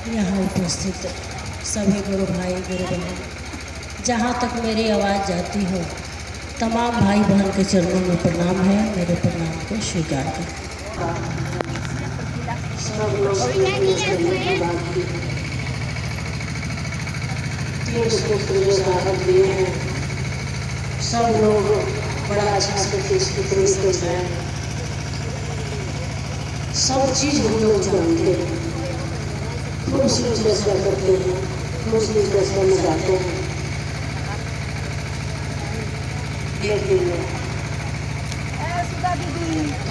यहाँ उपस्थित सभी गुरु भाई गुरु बहन, जहाँ तक मेरी आवाज़ जाती हो, तमाम भाई बहन के चरणों में प्रणाम है। मेरे प्रणाम को स्वीकार करें। सब लोग बड़ा अच्छा से हैं, सब चीज़ हम लोग जानते हैं, खूब फैसला करते हैं, खूब फैसला में जाते हैं।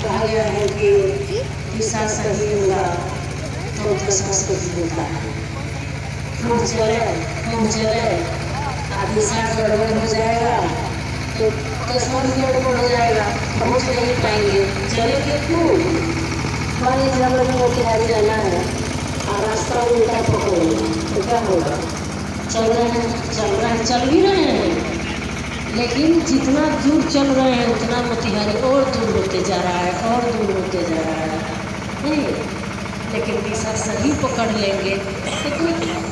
कहा गया है कि दिशा सही होगा तो दशा सही होता है। हम चले दिशा गड़बड़ हो जाएगा तो दशा भी गड़बड़ हो जाएगा, पहुँच नहीं पाएंगे। चलेंगे खूब हमारे जंगल में मोतिहारी जाना है और रास्ता उल्टा पकड़ेंगे तो क्या होगा? चल भी रहे हैं, लेकिन जितना दूर चल रहे हैं उतना मोतिहारी और दूर होते जा रहा है और दूर होते जा रहा है। नहीं, लेकिन दिशा सही पकड़ लेंगे तो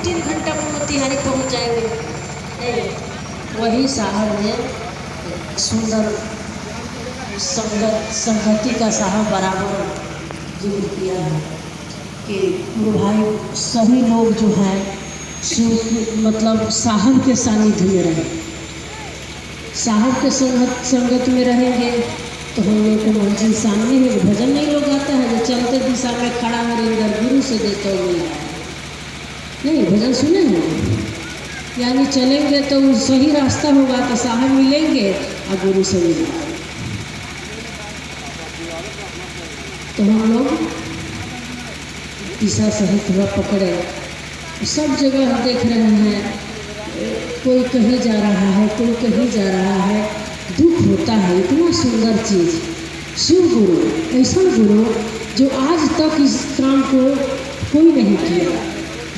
3 घंटा में मोतिहारी पहुंच जाएंगे। नहीं, वही साहब ने सुंदर संगति का साहब बराबर जिक्र किया है कि गुरु भाई सभी लोग जो हैं मतलब साहब के सानिध्य में रहे, साहब के संगत में रहेंगे तो हम लोग को मंजिल सामने है। भजन नहीं लोग आता है जो चलते दिशा में खड़ा हरिंदर गुरु से देते हुए नहीं, भजन सुने हैं। यानी चलेंगे तो सही रास्ता होगा तो साहब मिलेंगे और गुरु से मिलेंगे। तो हम लोग दिशा सही थोड़ा पकड़े। सब जगह हम देख रहे हैं, कोई कहीं जा रहा है, कोई कहीं जा रहा है, दुख होता है। इतना सुंदर चीज़ शिव गुरु, ऐसा गुरु जो आज तक इस काम को कोई नहीं किया।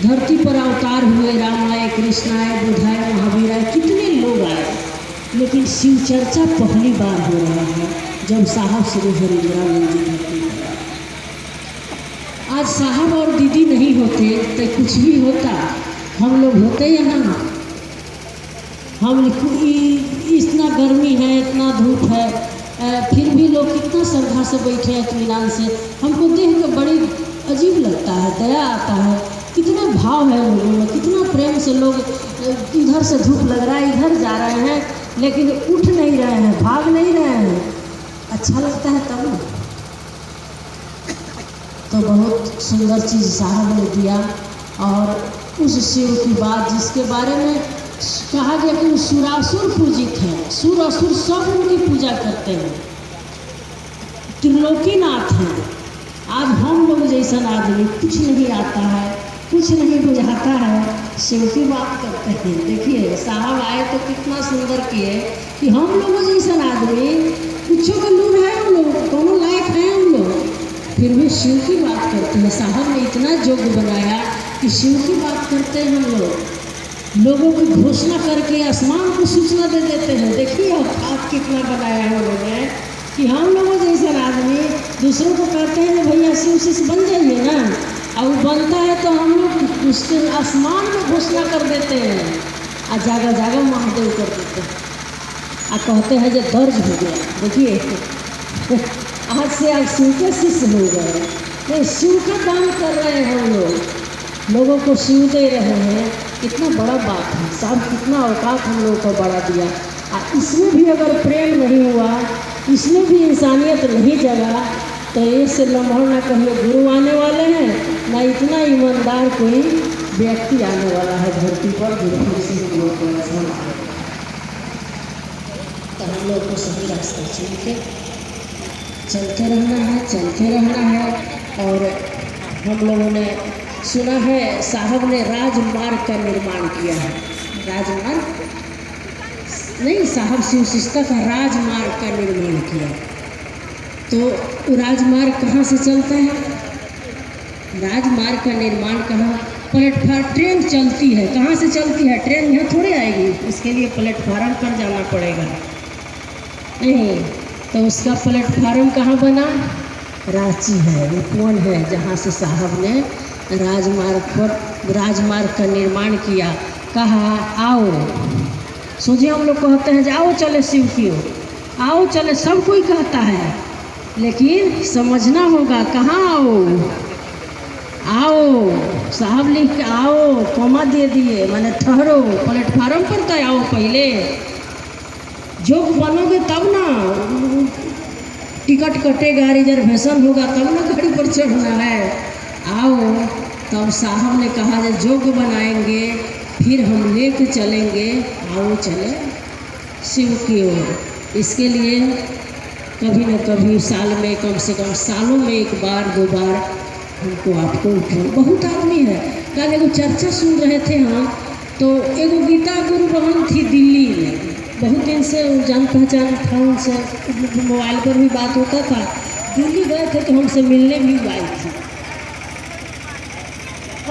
धरती पर अवतार हुए, राम आए, कृष्ण आए, बुद्ध आए, महावीर आए, कितने लोग आए, लेकिन शिव चर्चा पहली बार हो रहा है जब साहब श्री हरिंद्रानंद जी धरती पर। आज साहब और दीदी नहीं होते तो कुछ भी होता, हम लोग होते यहाँ। हम इतना गर्मी है, इतना धूप है, फिर भी लोग कितना श्रद्धा से बैठे हैं, इत्मीनान से। हमको देख कर बड़ी अजीब लगता है, दया आता है। कितना भाव है लोगों में, कितना प्रेम से लोग इधर से धूप लग रहा है, इधर जा रहे हैं, लेकिन उठ नहीं रहे हैं, भाग नहीं रहे हैं। अच्छा लगता है तब ना। तो बहुत सुंदर चीज़ साहब ने दिया। और उस शिव की बात जिसके बारे में कहा गया कि सुरासुर पूजित है, सुर असुर सब उनकी पूजा करते हैं, त्रिलोकीनाथ हैं। आज हम लोग जैसा आदमी कुछ नहीं आता है, कुछ नहीं बुझाता है, शिव की बात करते हैं। देखिए साहब आए तो कितना सुंदर किए कि हम लोग जैसा आदमी कुछ का लूर है, हम लोग दोनों लायक हैं हम लोग, फिर भी शिव की बात करते हैं। साहब ने इतना योग्य बनाया कि शिव की बात करते हैं हम लोग। लोगों की घोषणा करके आसमान को सूचना दे देते हैं। देखिए आप कितना बनाया है उन्होंने कि हम लोगों जैसा आदमी दूसरों को कहते हैं भैया शिव शिष्य बन जाइए ना, और वो बनता है तो हम लोग उसके आसमान में घोषणा कर देते हैं और जागा जागा महादेव कर देते हैं और कहते हैं जो दर्ज हो गया। देखिए आज से आज शिव के शिष्य हो गए, नहीं शिव का दान कर रहे हैं हम लोग, लोगों को शिव दे रहे हैं। कितना बड़ा बात है साहब, कितना औकात हम लोगों को बड़ा दिया। और इसमें भी अगर प्रेम नहीं हुआ, इसमें भी इंसानियत नहीं जगा, तो इससे लम्हा ना कहिए गुरु आने वाले हैं, ना इतना ईमानदार कोई व्यक्ति आने वाला है धरती पर। गुरु से हम लोग को ऐसा तो हम लोग को सही रास्ता चुन के चलते रहना है। और हम लोगों ने सुना है साहब ने राजमार्ग का निर्माण किया है। राजमार्ग नहीं, साहब शिव शिष्टा का राजमार्ग का निर्माण किया। तो राजमार्ग कहाँ से चलता है? राजमार्ग का निर्माण कहाँ? प्लेटफार्म, ट्रेन चलती है, कहाँ से चलती है? ट्रेन यहाँ थोड़े आएगी, उसके लिए प्लेटफार्म पर जाना पड़ेगा। नहीं, तो उसका प्लेटफार्म कहाँ बना? रांची है, उपवन है, जहाँ से साहब ने राजमार्ग पर राजमार्ग का निर्माण किया, कहा आओ। सोचिए हम लोग कहते हैं आओ चले शिव की ओर, आओ चले, सब कोई कहता है, लेकिन समझना होगा कहाँ आओ। आओ साहब लिख के आओ, कॉमा दे दिए, माने ठहरो, प्लेटफार्म पर तो आओ पहले। जोग बनोगे तब ना, टिकट कटेगा, रिजर्वेशन होगा तब ना गाड़ी पर चढ़ना है। आओ। तब साहब ने कहा जो जोग बनाएंगे फिर हम लेके चलेंगे, आओ चले शिव की ओर। इसके लिए कभी न कभी साल में, कम से कम सालों में एक बार दो बार हमको आपको उठो। बहुत आदमी है, कल एगो चर्चा सुन रहे थे हम, तो एगो गीता गुरु बहन थी दिल्ली में, बहुत दिन से जान पहचान था उनसे, मोबाइल पर भी बात होता था। दिल्ली गए थे तो हमसे मिलने भी आई थी,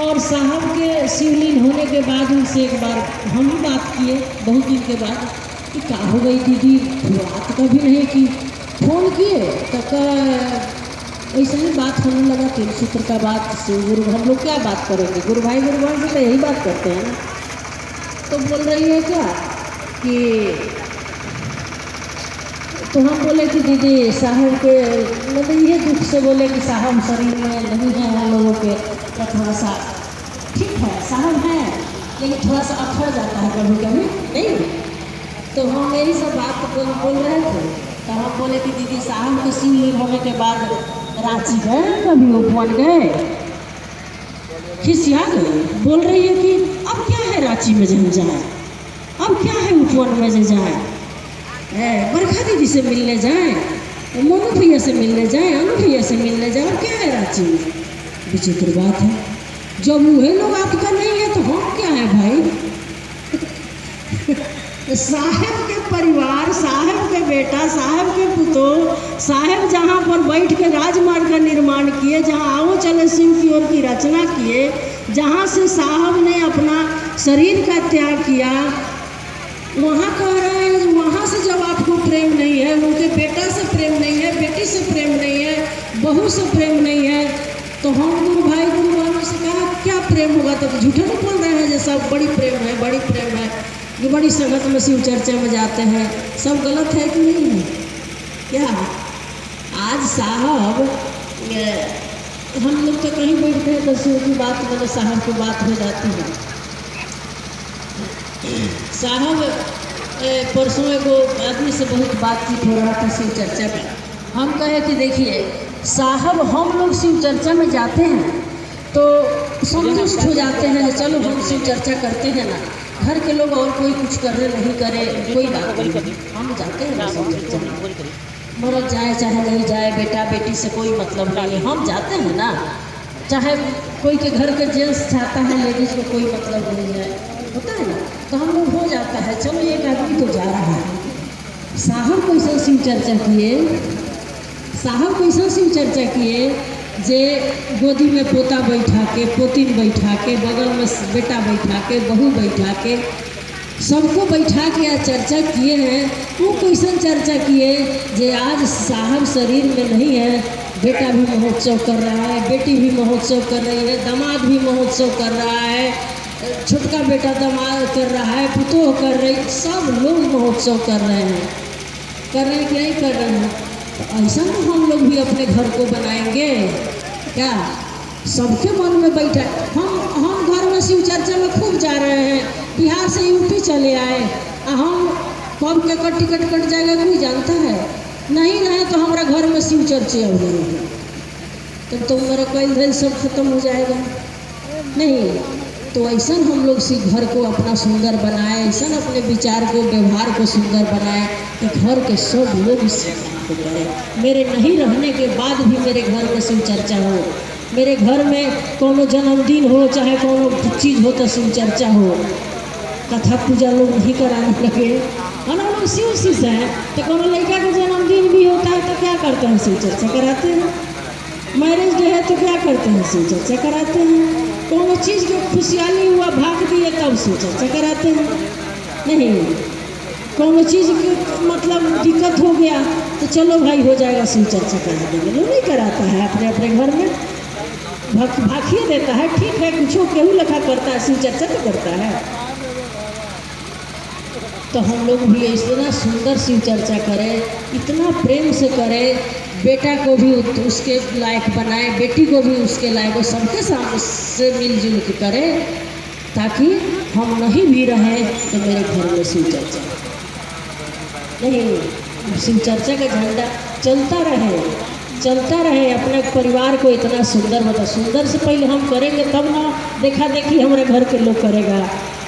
और साहब के शिवलीन होने के बाद उनसे एक बार हम भी बात किए बहुत दिन के बाद कि क्या हो गई दीदी, बात कभी नहीं की। फ़ोन किए तो ऐसा ही बात होने लगा, तीन सूत्र का बात, शिव गुरु, हम लोग क्या बात करेंगे, गुरु भाई से तो यही बात करते हैं ना। तो बोल रही है क्या कि, तो हम बोले कि दीदी साहब के मतलब ये दुख से बोले कि साहब शरीर में नहीं है हम लोगों के, तो थोड़ा सा ठीक है साहब है, लेकिन थोड़ा सा अखड़ जाता है कभी कभी नहीं। तो हम यही सब बात बोल रहे थे, तो हम बोले कि दीदी साहब के शिवलिंग होने के बाद रांची गए, कभी उपवन गए, खिसिया गए। बोल रही है कि अब क्या है रांची में जब जाए, अब क्या है उपवन में जो जाए, बरखा दीदी से मिलने जाए, मोनू भैया से मिलने जाए, अनु भैया से मिलने जाए, और क्या है रांची में। विचित्र बात है, जब वही लोग आपका नहीं है तो हम क्या है भाई। साहब के परिवार, साहब के बेटा, साहब के पुतों, साहब जहाँ पर बैठ के राजमार्ग का निर्माण किए, जहाँ आओ चले शिव की ओर की रचना किए, जहाँ से साहब ने अपना शरीर का त्याग किया, वहाँ कह रहे हैं वहाँ से जब आपको प्रेम नहीं है, उनके बेटा से प्रेम नहीं है, बेटी से प्रेम नहीं है, बहू से प्रेम नहीं है, तो हम गुरु भाई गुरु बहनों से कहा क्या प्रेम होगा। तो झूठे नहीं बोल रहे हैं जो सब बड़ी प्रेम है, बड़ी प्रेम है, जो बड़ी संगत में शिव चर्चा में जाते हैं, सब गलत है कि नहीं है क्या। आज साहब हम लोग तो कहीं बैठते हैं तो शिव की बात मतलब साहब की बात हो जाती है। साहब परसों एगो आदमी से बहुत बातचीत हो रहा था शिव चर्चा में, हम कहे कि देखिए साहब हम लोग शिव चर्चा में जाते हैं तो संतुष्ट हो जाते हैं, चलो हम शिव चर्चा करते हैं ना, घर के लोग और कोई कुछ करे नहीं करे कोई बात नहीं, हम जाते हैं ना शिव चर्चा में, मरद जाए चाहे नहीं जाए, बेटा बेटी से कोई मतलब नहीं है, हम जाते हैं ना। चाहे कोई के घर के जेंट्स चाहता है लेडीज को कोई मतलब नहीं है, होता है ना, तो हम लोग हो जाता है चलो एक आदमी तो जा रहा है। साहब कैसा शिव चर्चा किए, साहब कैसा शिव चर्चा किए जे गोदी में पोता बैठा के, पोतीन बैठा के, बगल में बेटा बैठा के, बहू बैठा के, सबको बैठा के आज चर्चा किए हैं। वो कैसन चर्चा किए जे आज साहब शरीर में नहीं है, बेटा भी महोत्सव कर रहा है, बेटी भी महोत्सव कर रही है, दामाद भी महोत्सव कर रहा है, छोटका बेटा दामाद कर रहा है, पुतोह कर रही, सब लोग महोत्सव कर रहे हैं, कर रहे हैं कि नहीं कर रहे हैं। तो ऐसा तो हम लोग भी अपने घर को बनाएंगे क्या, सबके मन में बैठा। हम घर में शिव चर्चा में खूब जा रहे हैं, बिहार से यूपी चले आए, हम कब के टिकट कट जाएगा कोई जानता है, नहीं रहे तो हमारा घर में शिव चर्चा हो जाएगी, तब तो मेरा कोई धैर्य सब खत्म हो जाएगा नहीं। तो ऐसा हम लोग घर को अपना सुंदर बनाए, ऐसा अपने विचार को व्यवहार को सुंदर बनाए कि घर के सब लोग हो जाए। मेरे नहीं रहने के बाद भी मेरे घर में शिव चर्चा हो, मेरे घर में कोनो जन्मदिन हो चाहे कोनो चीज़ हो तो शिव चर्चा हो, कथा पूजा लोग नहीं कराने लगे है ना, लोग शिव शिष्य हैं। तो कोनो लड़का का जन्मदिन भी होता है तो क्या करते हैं, शिव चर्चा कराते हैं। मैरिज डे है तो क्या करते हैं, शिव चर्चा कराते हैं। कोनो चीज़ की खुशहाली हुआ भाग दिए तब शिव चर्चा कराते हैं। नहीं कोनो चीज़ की मतलब दिक्कत हो गया तो चलो भाई हो जाएगा शिव चर्चा करा देंगे, लोग नहीं कराता है अपने अपने घर में। भाखिए देता है, ठीक है, कुछ केहू लिखा करता है, शिव चर्चा तो करता है। तो हम लोग भी इतना सुंदर शिव चर्चा करें, इतना प्रेम से करें, बेटा को भी उसके लायक बनाए, बेटी को भी उसके लायक, वो सबके साथ उससे मिलजुल के करें, ताकि हम नहीं भी रहें तो मेरे घर में शिव चर्चा नहीं, शिव चर्चा का झंडा चलता रहे अपने परिवार को इतना सुंदर बता। सुंदर से पहले हम करेंगे तब ना देखा देखी हमारे घर के लोग करेगा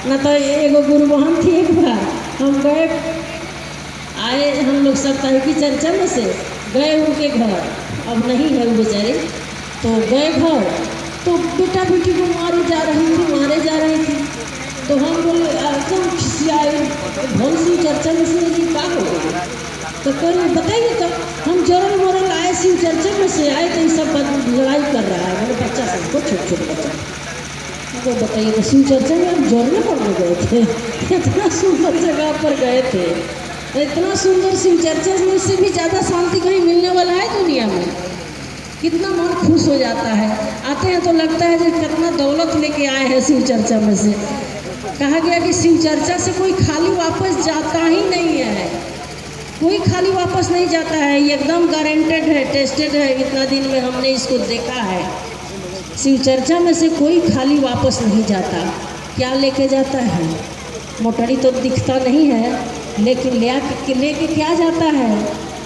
ना। तो एगो गुरु बहन थी, एक बार हम गए, आए हम लोग सप्ताह की चर्चा में से गए उनके घर, अब नहीं है वो बेचारे, तो गए घर, तो बेटा बेटी को मारे जा रही थी। तो हम बोले एकदम खिसियाए, भल शिव चर्चा में से ये क्या हो गया? तो कहीं बताइए, तो हम जरल मरल आए, शिव चर्चा में से आए, तो ये सब लड़ाई कर रहा है मेरे बच्चा सबको, छोटे बच्चा को। बताइए, तो शिव चर्चा में हम जोड़ने पड़ने गए थे, इतना सुंदर जगह पर गए थे, इतना सुंदर शिव चर्चा में, इससे भी ज़्यादा शांति कहीं मिलने वाला है दुनिया में? कितना मन खुश हो जाता है, आते हैं तो लगता है कि कितना दौलत लेके आए हैं शिव चर्चा में से। कहा गया कि शिव चर्चा से कोई खाली वापस जाता ही नहीं है, कोई खाली वापस नहीं जाता है, ये एकदम गारंटेड है, टेस्टेड है, इतना दिन में हमने इसको देखा है। शिव चर्चा में से कोई खाली वापस नहीं जाता। क्या लेके जाता है? मोटरी तो दिखता नहीं है, लेकिन लेके क्या जाता है?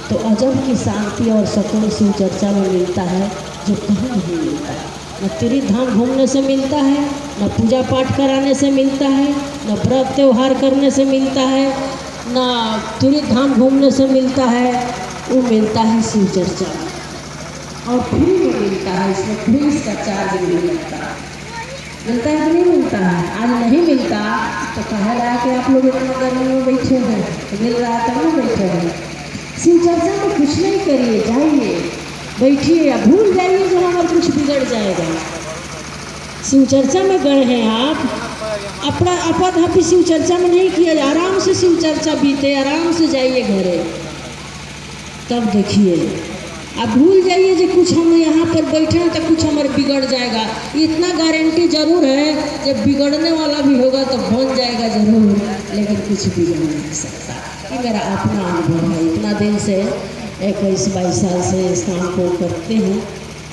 तो अजब की शांति और सुकून शिव चर्चा में मिलता है, जो कहीं नहीं मिलता। न तीर्थ धाम घूमने से मिलता है, न पूजा पाठ कराने से मिलता है, न व्रत त्यौहार करने से मिलता है, न तीर्थ धाम घूमने से मिलता है। वो मिलता है शिव चर्चा और फ्री में मिलता है, इसमें फ्री इसका चार्ज नहीं लगता। मिलता है कि नहीं मिलता है? आज नहीं मिलता तो कहा रहा कि आप लोग इतना गर्मी में बैठे हैं, तो मिल रहा तब ना बैठे हैं। शिव चर्चा में कुछ नहीं करिए, जाइए बैठिए या भूल जाइए जो हमारा कुछ बिगड़ जाएगा। शिव चर्चा में गए हैं आप, अपना आपाधापी शिव चर्चा में नहीं किया, आराम से शिव चर्चा बीते, आराम से जाइए घरे, तब देखिए। आप भूल जाइए कि कुछ हम यहाँ पर बैठे हैं तो कुछ हमारे बिगड़ जाएगा, इतना गारंटी जरूर है, जब बिगड़ने वाला भी होगा तो बन जाएगा जरूर, लेकिन कुछ बिगड़ नहीं सकता। ये मेरा अपना अनुभव है, इतना दिन से 21-22 साल से इस काम को करते हैं।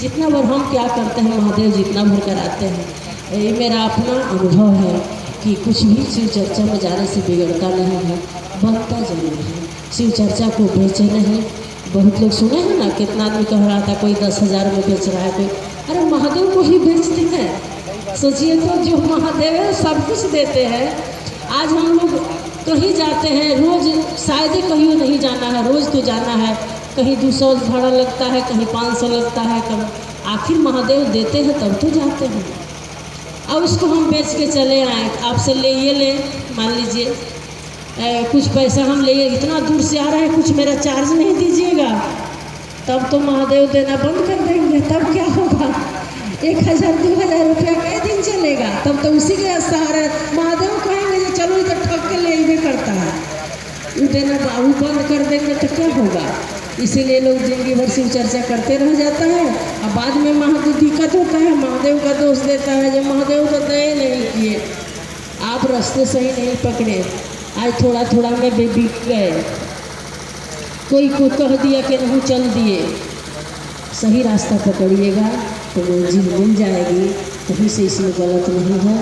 जितना बार हम क्या करते हैं, महादेव जितना भर कराते हैं, ये मेरा अपना अनुभव है कि कुछ भी शिव चर्चा में जाने से बिगड़ता नहीं है, बनता जरूर है। शिव चर्चा को बेचे नहीं। बहुत लोग सुने हैं ना, कितना आदमी कह रहा था कोई 10,000 में बेच रहा है, कोई अरे महादेव को ही बेचते हैं। सोचिए तो, जो महादेव है सब कुछ देते हैं। आज हम लोग कहीं जाते हैं, रोज़ शायद ही कहीं नहीं जाना है, रोज़ तो जाना है, कहीं 200 भाड़ा लगता है, कहीं 500 लगता है, कभी आखिर महादेव देते हैं तब तो जाते हैं। अब उसको हम बेच के चले आए, आपसे ले मान लीजिए कुछ पैसा हम ले, इतना दूर से आ रहे हैं, कुछ मेरा चार्ज नहीं दीजिएगा, तब तो महादेव देना बंद कर देंगे, तब क्या होगा? 1,000-2,000 रुपया कै दिन चलेगा? तब तो उसी के सहारा महादेव कहेंगे कि चलो इधर ठग के ले ही करता है, वो देना वो बंद कर देंगे तो क्या होगा? इसीलिए लोग जिंदगी भर शिव चर्चा करते रह जाता है, और बाद में महादेव दिक्कत होता है, महादेव का दोष देता है, जब महादेव तो दया नहीं किए, आप रास्ते सही नहीं पकड़े, आज थोड़ा थोड़ा में बिक गए, कोई को कह दिया कि नहीं चल दिए। सही रास्ता पकड़िएगा तो मंजिल मिल जाएगी, कहीं से इसमें गलत नहीं है।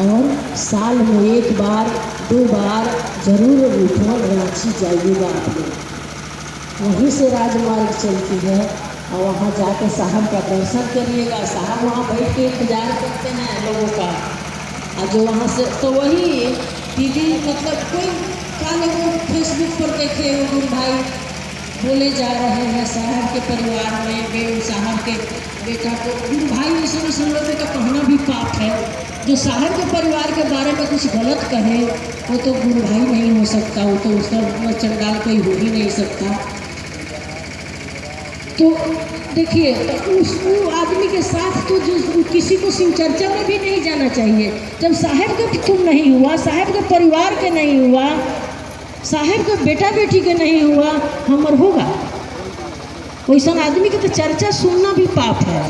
और साल में 1 बार 2 बार जरूर उठो रांची जाइएगा आप लोग, वहीं से राजमार्ग चलती है, और वहाँ जाकर साहब का दर्शन करिएगा। साहब वहाँ बैठ के इंतजार करते हैं लोगों का, और जो वहाँ से तो वही टीवी मतलब कोई क्या लोग फेसबुक पर देखे वो गुरु भाई बोले जा रहे हैं साहब के परिवार में साहब के बेटा को गुरु भाई ऐसे लोगों का कहना भी पाप है। जो साहब के परिवार के बारे में कुछ गलत कहे वो तो गुरु भाई नहीं हो सकता, वो तो उसका चंडाल कोई हो ही नहीं सकता। तो देखिए, उस आदमी के साथ तो जो किसी को शिव चर्चा में भी नहीं जाना चाहिए। जब साहब का तुम नहीं हुआ, साहब के परिवार के नहीं हुआ, साहब के बेटा बेटी के नहीं हुआ, हमर होगा? वैसा आदमी की तो चर्चा सुनना भी पाप है।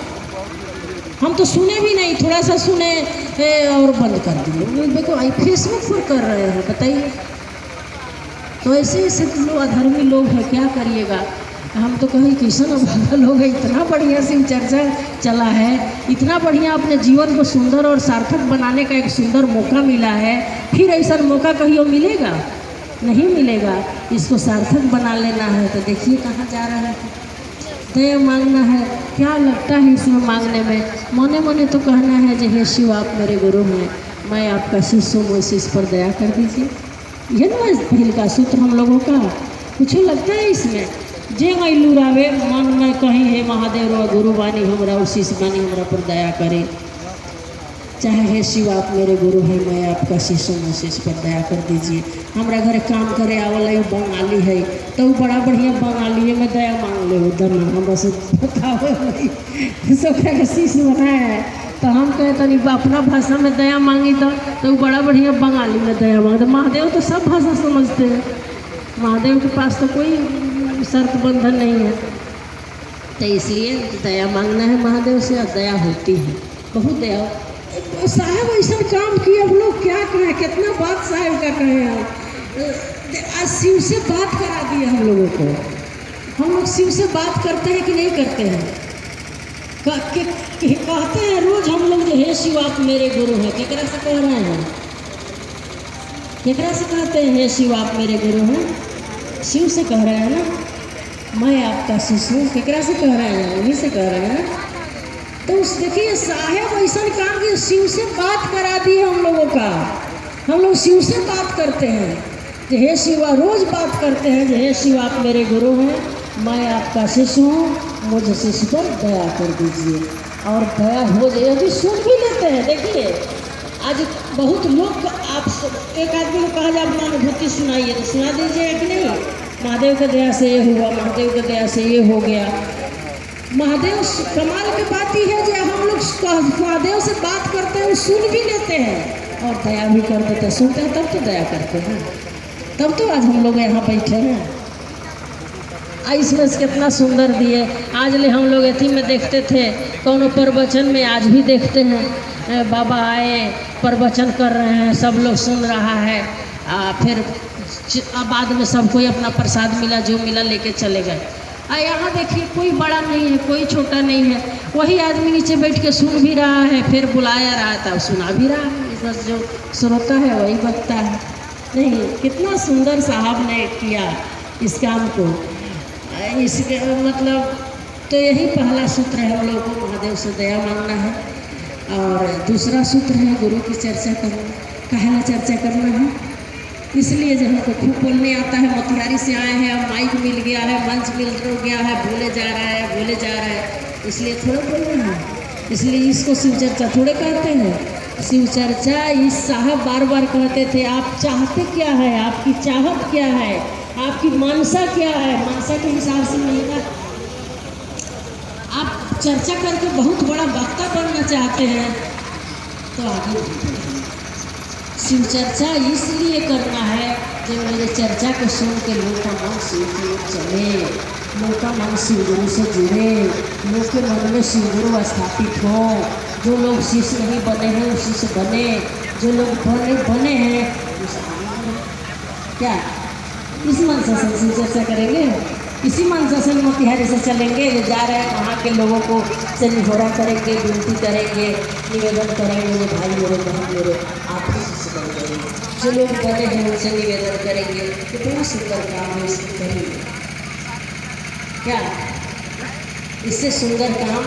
हम तो सुने भी नहीं, थोड़ा सा सुने और बंद कर दिए। देखो आई फेसबुक पर कर रहे हैं, बताइए। तो ऐसे ऐसे लोग अधर्मी लोग हैं, क्या करिएगा। हम तो कहीं किशन और लोग हैं, इतना बढ़िया शिव चर्चा चला है, इतना बढ़िया अपने जीवन को सुंदर और सार्थक बनाने का एक सुंदर मौका मिला है। फिर ऐसा मौका कहीं मिलेगा? नहीं मिलेगा। इसको सार्थक बना लेना है। तो देखिए कहाँ जा रहा है, दया मांगना है। क्या लगता है इसमें मांगने में? मने मने तो कहना है जे हे शिव आप मेरे गुरु हैं, मैं आपका शिष्य हूँ, मुझसे इस पर दया कर दीजिए। ये ना पहल का सूत्र हम लोगों का। कुछ लगता है इसमें जे मैं लुरावे मन में कहीं है महादेव रो गुरु बानी हमरा उसी से बानी हमरा पर दया करे। चाहे हे शिव आप मेरे गुरु हैं, मैं आपका शिष्य हूँ, मुझसे इस पर दया कर दीजिए। हमारा घर काम करे आवला बंगाली है तो बड़ा बढ़िया बंगाली है, मैं दया मांग ले उधर ना हमरा से बताओ सोखा का शिष्य बनाया है। तो हम कहे तनी अपना भाषा में दया मांगी तो बड़ा बढ़िया बंगाली में दया मांगते। महादेव तो सब भाषा समझते हैं, महादेव के पास तो कोई शर्त बंधन नहीं है। तो इसलिए दया मांगना है महादेव से, और दया होती है, बहुत दया। साहब ऐसा काम किए हम लोग क्या कहें, कितना बात साहब का कहें। आज शिव से बात करा दिए हम लोगों को। हम लोग शिव से बात करते हैं कि नहीं करते हैं? कहते हैं रोज हम लोग जो हे शिव आप मेरे गुरु हैं। केकरा से कह रहे हैं? केकरा से कहते हैं हे शिव आप मेरे गुरु हैं? शिव से कह रहे हैं ना, मैं आपका शिष्य हूँ। केकरा से कह रहे हैं? उन्हीं से कह रहे हैं। तो देखिए साहेब ऐसा काम कि शिव से बात करा दी है हम लोगों का। हम लोग शिव से बात करते हैं कि हे शिवा, रोज बात करते हैं कि हे शिव आप मेरे गुरु हैं, मैं आपका शिष्य हूँ, मुझे शिष्य पर दया कर दीजिए। और दया हो जाए, अभी सुन भी लेते हैं। देखिए आज बहुत लोग, आप एक आदमी को कहा जाए अपना अनुभूति सुनाइए तो सुना दीजिए कि नहीं? महादेव के दया से ये हुआ, महादेव के दया से ये हो गया। महादेव कमाल की बात ही है जो हम लोग महादेव से बात करते हैं, सुन भी लेते हैं और दया भी कर देते हैं। सुनते हैं तब तो दया करते हैं, तब तो आज हम लोग यहाँ बैठे हैं। इसमें से कितना सुंदर दिए। आज ले हम लोग एथी में देखते थे कौन प्रवचन में, आज भी देखते हैं बाबा आए प्रवचन कर रहे हैं, सब लोग सुन रहा है। फिर बाद में सबको अपना प्रसाद मिला, जो मिला लेके चले गए। यहाँ देखिए कोई बड़ा नहीं है, कोई छोटा नहीं है, वही आदमी नीचे बैठ के सुन भी रहा है, फिर बुलाया रहा था सुना भी रहा है। इस बस जो श्रोता है वही बकता है। नहीं, कितना सुंदर साहब ने किया इस काम को। इसके मतलब तो यही पहला सूत्र है हम लोग को, महादेव से दया मांगना है। और दूसरा सूत्र है गुरु की चर्चा करना। कहना चर्चा करना है, इसलिए जो हमको खूब बोलने आता है। मोतिहारी से आए हैं, अब माइक मिल गया है, मंच मिल गया है, बोले जा रहा है, बोले जा रहा है, इसलिए थोड़ा बोलना है। इसलिए इसको शिव चर्चा थोड़े कहते हैं, शिव चर्चा। इस साहब बार बार कहते थे आप चाहते क्या है, आपकी चाहत क्या है, आपकी मानसा क्या है। मानसा के हिसाब से नहीं ना, आप चर्चा करके बहुत बड़ा वक्ता बनना चाहते हैं तो आगे शिव चर्चा इसलिए करना है जो मेरे चर्चा को सुन के लोग का मन शिव की ओर चले, लोग का मन शिव गुरु से जुड़े, लोग के मन में शिव गुरु स्थापित हो। जो लोग शिष्य नहीं बने हैं वो शिष्य बने, जो लोग बने हैं क्या इस मनसा से शिव चर्चा करेंगे। इसी मनसा से मोतिहारी से चलेंगे, जो जा रहे हैं वहाँ के लोगों को से निहोरा करेंगे, विनती करेंगे, निवेदन करेंगे कि भाई मेरे बहन मेरे आप ही शिष्य बन गए। जो लोग बने हैं उनसे निवेदन करेंगे, कितना सुंदर काम है, इसको करेंगे क्या। इससे सुंदर काम,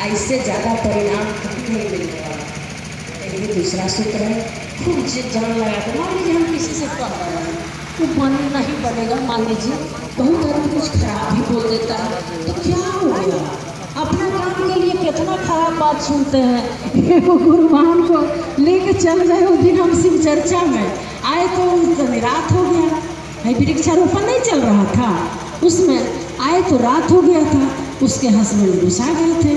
इससे ज़्यादा परिणाम कभी नहीं मिलने वाला। ये दूसरा सूत्र है, खूब जान लगा कर। मान लीजिए हम किसी से कह रहे हैं तो मन नहीं बनेगा, मान लीजिए बहुत आदमी कुछ खराब भी बोल देता है तो क्या हो गया, अपना काम के लिए कितना खराब बात सुनते हैं। गुरुवान को लेके चल जाए, उस दिन हम शिव चर्चा में आए तो रात हो गया है, वृक्षारोपण नहीं चल रहा था, उसमें आए तो रात हो गया था। उसके हस्बैंड गुस्सा गए थे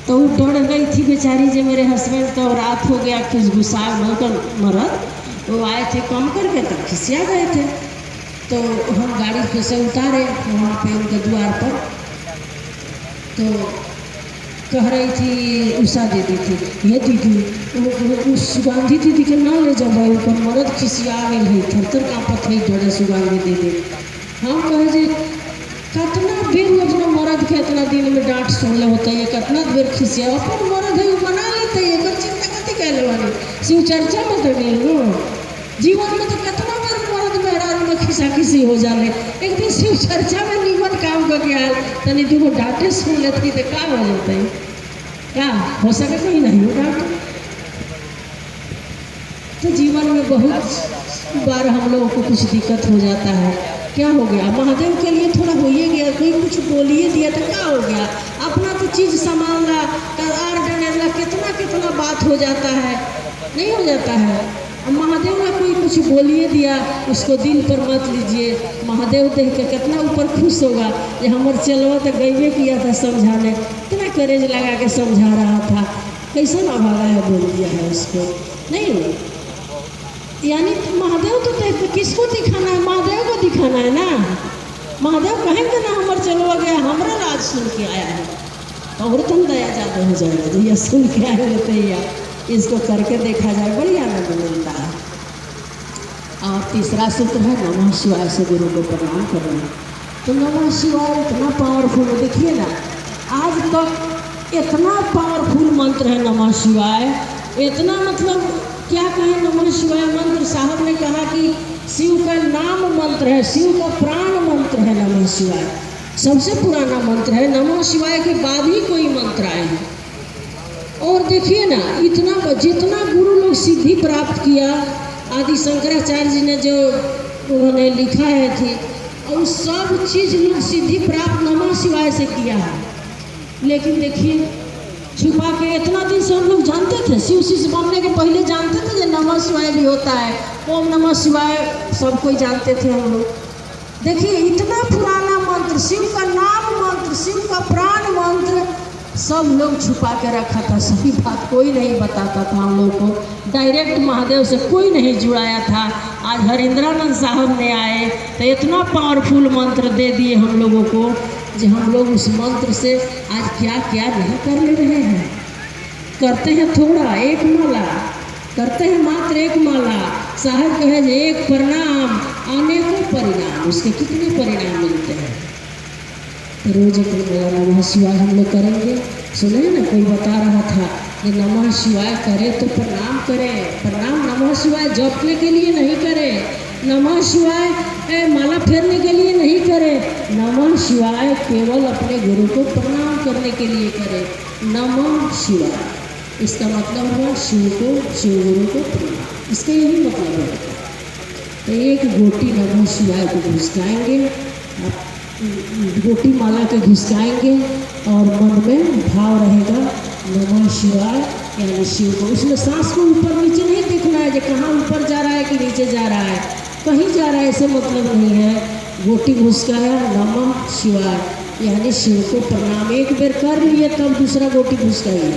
तो वो डर गई थी बेचारी, जो मेरे हस्बैंड तो रात हो गया, कुछ गुस्सा मरद वो आए थे कम करके तब खिसिया गए थे। तो हम गाड़ी पे से उतारे वहाँ पे उनके द्वार पर, तो कह रही थी उषा दीदी थी, ये दीदी उस सुगंधी दीदी के ना ले जाओ भाई, ऊपर मरद खिसिया गई है, थर कांपत है डरे सुगंधी दीदी। हम कहे जे कितना बेर अपना मरद के इतना दिन में डांट सुनले होता है, कितना बेर खिसिया अपन मरद है बना लेते है, एक चिंता कथी कहले वाली शिव चर्चा में तो मिल लो जीवन में तो कितना बेर मरद मेहरारू में खिसा खिसी हो जाले, एक दिन शिव चर्चा में निमन काम करके आयल तनी दूगो डांटे सुन लेती तो का हो जाते है, क्या हो सके कहीं नहीं हो डांट। तो जीवन में बहुत बार हम लोगों को कुछ दिक्कत हो जाता है, क्या हो गया महादेव के लिए थोड़ा हो ही गया, कोई कुछ बोलिए दिया तो क्या हो गया, अपना तो चीज़ संभालना आर डरना कितना कितना बात हो जाता है, नहीं हो जाता है। अब महादेव ने कोई कुछ बोलिए दिया उसको दिल पर मत लीजिए, महादेव देख के कितना ऊपर खुश होगा, ये हमारे चलवा तो गईबे किया था समझाने, इतना करेज लगा के समझा रहा था, कैसा ना भागा है बोल दिया है उसको, नहीं यानी महादेव तो किसको दिखाना है, महादेव को दिखाना है ना, महादेव कहेंगे ना हमारे चलवा गया हमारा राज सुन के आया है, और तुम दया ज़्यादा हो जाएगा तो यह सुन के आए होते या इसको करके देखा जाए, बड़ी आनंद मिलता है। और तीसरा सूत्र है नमः शिवाय से गुरु को प्रणाम करना। तो नमः शिवाय इतना पावरफुल है, देखिए ना आज तक इतना पावरफुल मंत्र है नमः शिवाय, इतना मतलब क्या कहें नमः शिवाय मंत्र। साहब ने कहा कि शिव का नाम मंत्र है, शिव का प्राण मंत्र है नमः शिवाय, सबसे पुराना मंत्र है, नमः शिवाय के बाद ही कोई मंत्र आए हैं। और देखिए ना इतना जितना गुरु लोग सिद्धि प्राप्त किया, आदि शंकराचार्य जी ने जो उन्होंने लिखा है थी, और सब चीज़ लोग सिद्धि प्राप्त नमः शिवाय से किया है। लेकिन देखिए छुपा के इतना दिन से हम लोग जानते थे, शिव शिष्य बनने के पहले जानते थे कि नमः शिवाय भी होता है, ओम नमः शिवाय सब कोई जानते थे हम लोग। देखिए इतना पुराना मंत्र, शिव का नाम मंत्र, शिव का प्राण मंत्र सब लोग छुपा के रखा था, सही बात कोई नहीं बताता था हम लोग को, डायरेक्ट महादेव से कोई नहीं जुड़ाया था। आज हरिंद्रानंद साहब ने आए तो इतना पावरफुल मंत्र दे दिए हम लोगों को, जो हम लोग उस मंत्र से आज क्या क्या नहीं कर ले रहे हैं। करते हैं थोड़ा, एक माला करते हैं, मात्र एक माला। साहब कहे एक प्रणाम अनेकों परिणाम, उसके कितने परिणाम मिलते हैं। तो रोज एक नमः शिवाय हम लोग करेंगे। सुने ना कोई बता रहा था कि नमः शिवाय करे तो प्रणाम करें, प्रणाम नमः शिवाय जपने के लिए नहीं करें, नमः शिवाय माला फेरने के लिए नहीं करें, नमः शिवाय केवल अपने गुरु को प्रणाम करने के लिए करें। नमः शिवाय इसका मतलब हुआ शिव को, शिव गुरु को प्रणाम, इसका यही मतलब है। तो एक गोटी नमः शिवाय को घुसकाएंगे, गोटी माला के घुसकाएंगे और मन में भाव रहेगा नमः शिवाय यानी शिव को। उसमें सांस को ऊपर नीचे नहीं देखना है कि कहाँ ऊपर जा रहा है कि नीचे जा रहा है, कहीं जा रहा है ऐसे मतलब नहीं है। गोटी घुसकाया नमः शिवाय यानी शिव को प्रणाम, एक बेर कर लिए तब दूसरा गोटी घुसकाइए।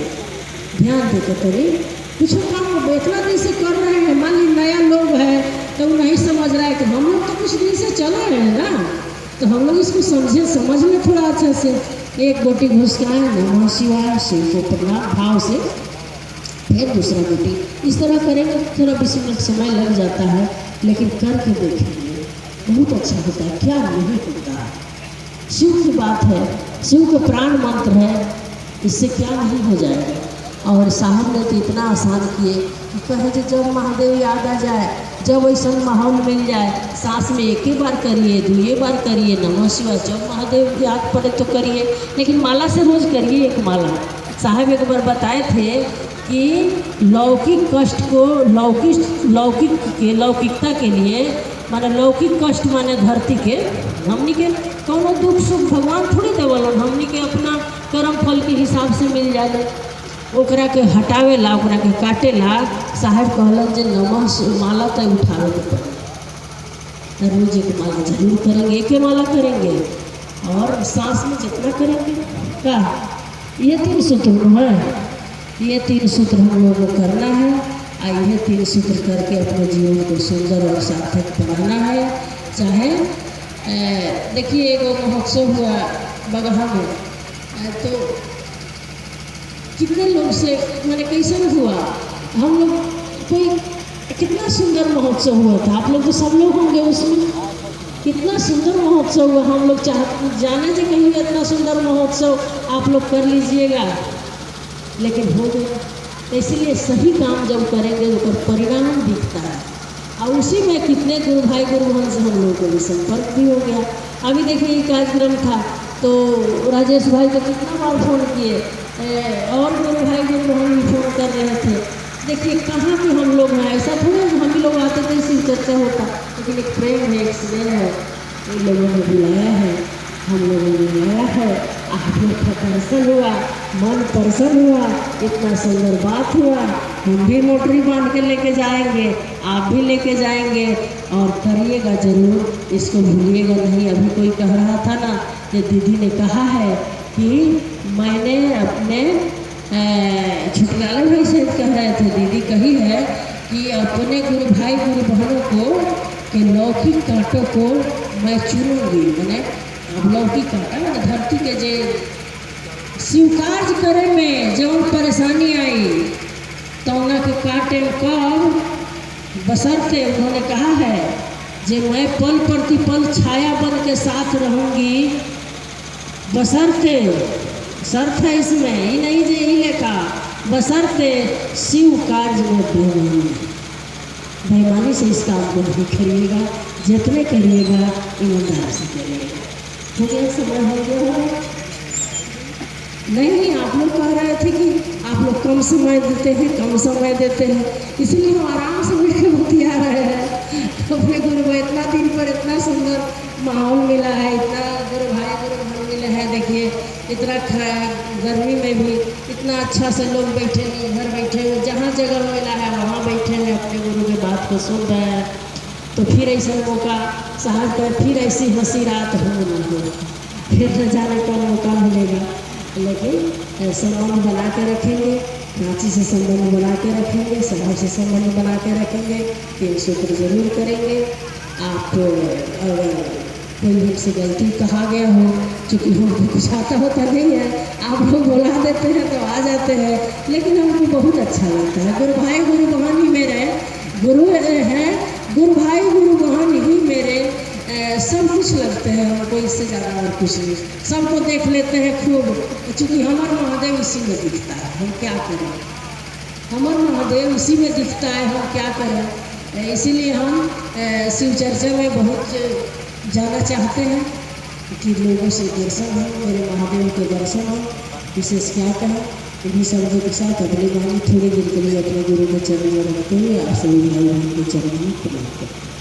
ध्यान देकर करिए, कुछ काम इतना दिन से कर रहे हैं, मान ली नया लोग है तो वो नहीं समझ रहा है कि हम लोग तो कुछ दिन से चल रहे हैं ना, तो हम लोग इसको समझ लें थोड़ा अच्छा से। एक गोटी घुसकाए नमः शिवाय शिव को प्रणाम भाव से, फिर दूसरा गोटी, इस तरह करेंगे थोड़ा 20 मिनट समय लग जाता है, लेकिन करके देखेंगे बहुत अच्छा होता है, क्या नहीं होता। शिव की बात है, शिव के प्राण मंत्र है, इससे क्या नहीं हो जाएगा। और साहब ने तो इतना आसान किए कि कहे जब महादेव याद आ जाए, जब ऐसा माहौल मिल जाए, सांस में एक ही बार करिए, दुए बार करिए नमः शिवाय, जब महादेव याद पड़े तो करिए, लेकिन माला से रोज करिए एक माला। साहब एक बार बताए थे कि लौकिक कष्ट को लौकिकता के लिए, माने लौकिक कष्ट माने धरती के, हमनी के कौनो दुख सुख भगवान थोड़ी देवलन, हमनी के अपना कर्म फल के हिसाब से मिल जाए, ओकरा के हटावे ला, ओकरा के काटे ला। साहब कहलन जे नमः माला तय उठावे के पड़े, तो रोज एक माला जरूर करेंगे, एक माला करेंगे और सांस में जितना करेंगे का ये 3 सूत्र है, ये 3 सूत्र हम लोगों को करना है। आइए 3 सूत्र करके अपने जीवन को सुंदर और सार्थक बनाना है। चाहे देखिए एक महोत्सव हुआ बगहा में, तो कितने लोग से मैंने कैसे हुआ हम लोग कोई कितना सुंदर महोत्सव हुआ था। आप लोग तो सब लोग होंगे उसमें। कितना सुंदर महोत्सव हुआ। हम लोग जाने से कहीं इतना सुंदर महोत्सव आप लोग कर लीजिएगा, लेकिन हो गया। तो इसलिए सभी काम जब करेंगे तो परिणाम दिखता है। और उसी में कितने गुरु भाई गुरु बहन से हम लोगों को भी संपर्क भी हो गया। अभी देखिए ये कार्यक्रम था तो राजेश भाई तो कितना बार फ़ोन किए, और गुरु भाई गुरु बहन भी फ़ोन कर रहे थे। देखिए कहाँ पे हम लोग हैं, ऐसा थोड़ा हम भी लोग आते थे इसी चर्चा होता, लेकिन एक प्रेम है, एक स्नेह है, इन लोगों ने बुलाया है, हम लोगों ने बुलाया है। आप लोग का दर्शन हुआ, मन प्रसन्न हुआ, इतना सुंदर बात हुआ। हम भी मोटरी बांध के लेके जाएंगे, आप भी लेके जाएंगे और करिएगा ज़रूर, इसको भूलिएगा नहीं। अभी कोई कह रहा था ना कि दीदी ने कहा है कि मैंने अपने छुटकाला भाई से कह रहे थे, दीदी कही है कि अपने गुरु भाई गुरु बहनों को कि लौकिक कांटों को मैं चुनूंगी। मैंने अब लौकिक कांटा मैंने धरती के जे स्वीकार करे में जौन परेशानी आई तो उन्हें के काटे कब बसरते उन्होंने कहा है जे मैं पल प्रतिपल छाया बन के साथ रहूंगी, बसरते शर्त है इसमें ही नहीं जे ही लेखा, बसरते शिव कार्य में बेईमानी से इस काम को नहीं करिएगा, जितने करिएगा ईमानदारी से करिएगा। हो गया समय हो गया नहीं। आप लोग कह रहे थे कि आप लोग कम समय देते हैं, कम समय देते हैं, इसलिए हम आराम से बैठ के बतिया रहे हैं। अपने गुरु को इतना दिन पर इतना सुंदर माहौल मिला है, इतना गुरु भाई गुरु बहन मिले हैं। देखिए इतना गर्मी में भी इतना अच्छा से लोग बैठे हैं, घर बैठे हुए जहाँ जगह मिला है वहाँ बैठे हैं, अपने गुरु के बात को सुन रहे हैं। तो फिर ऐसा मौका साहब का फिर ऐसी हंसी रात हो ना, फिर न जाने का मौका मिलेगा। लेकिन संबंध बना के रखेंगे, रांची से संबंध बना के रखेंगे, समाज से संबंध बना के रखेंगे, 3 सूत्र जरूर करेंगे। आप अगर कोई हमसे गलती कहा गया हो, चूँकि हमको कुछ आता होता नहीं है, आप लोग बुला देते हैं तो आ जाते हैं, लेकिन हमको बहुत अच्छा लगता है। गुरु भाई गुरु बहन ही मेरे गुरु हैं, गुरु भाई गुरु बहन ही मेरे सब कुछ लगते हैं हमको, इससे ज़्यादा और कुछ नहीं। सबको देख लेते हैं खूब, चूँकि हमारा महादेव इसी में दिखता है, हम क्या करें। हमारा महादेव इसी में दिखता है, हम क्या करें। इसीलिए हम शिव चर्चा में बहुत जाना चाहते हैं कि लोगों से दर्शन हो, मेरे महादेव के दर्शन हो। विशेष क्या कहें, इन्हीं शब्दों के साथ अगली बार थोड़ी देर के लिए अपने गुरु के चरणों में रखते हुए आप सभी भाई बहन के चरणों में प्रणाम करते हैं।